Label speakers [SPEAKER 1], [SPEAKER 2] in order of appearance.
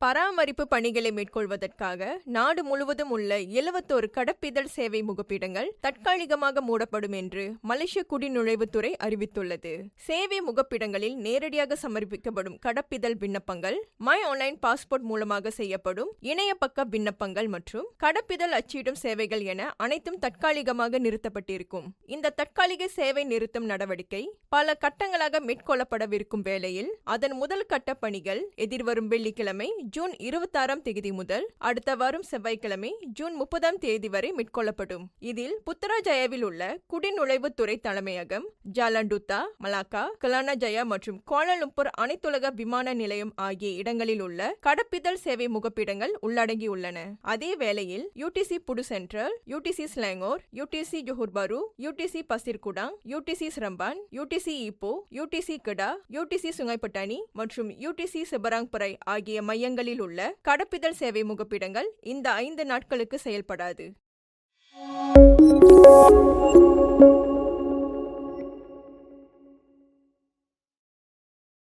[SPEAKER 1] பராமரிப்பு பணிகளை மேற்கொள்வதற்காக நாடு முழுவதும் உள்ள 71 கடப்பிதழ் சேவை முகப்பிடங்கள் தற்காலிகமாக மூடப்படும் என்று மலேசிய குடிநுழைவுத்துறை அறிவித்துள்ளது. சேவை முகப்பிடங்களில் நேரடியாக சமர்ப்பிக்கப்படும் கடப்பிதழ் விண்ணப்பங்கள், மை ஆன்லைன் பாஸ்போர்ட் மூலமாக செய்யப்படும் இணைய பக்க விண்ணப்பங்கள் மற்றும் கடப்பிதழ் அச்சிடும் சேவைகள் என அனைத்தும் தற்காலிகமாக நிறுத்தப்பட்டிருக்கும். இந்த தற்காலிக சேவை நிறுத்தம் நடவடிக்கை பல கட்டங்களாக மேற்கொள்ளப்படவிருக்கும் வேளையில் அதன் முதல் கட்ட பணிகள் எதிர்வரும் வெள்ளிக்கிழமை ஜூன் 26ஆம் தேதி முதல் அடுத்த வாரம் செவ்வாய்க்கிழமை ஜூன் 30ஆம் தேதி வரை மேற்கொள்ளப்படும். இதில் புத்ராஜயாவில் உள்ள குடிநுழைவுத்துறை தலைமையகம், ஜாலான் டுத்தா, மலாக்கா, கலானா ஜயா மற்றும் கோலாலம்பூர் அனைத்துலக விமான நிலையம் ஆகிய இடங்களில் உள்ள கடப்பிதழ் சேவை முகப்பிடங்கள் உள்ளடங்கியுள்ளன. அதே வேளையில் UTC Pudu Sentral, UTC Selangor, UTC Johor Bahru, UTC Pasir Gudang, UTC Seremban, UTC Ipoh, UTC Kedah, UTC Sungai Petani மற்றும் யூடிசி செபராங்பரை ஆகிய மையங்களில் உள்ள கடப்பிதழ் சேவை முகப்பிடங்கள் இந்த 5 நாட்களுக்கு செயல்படாது.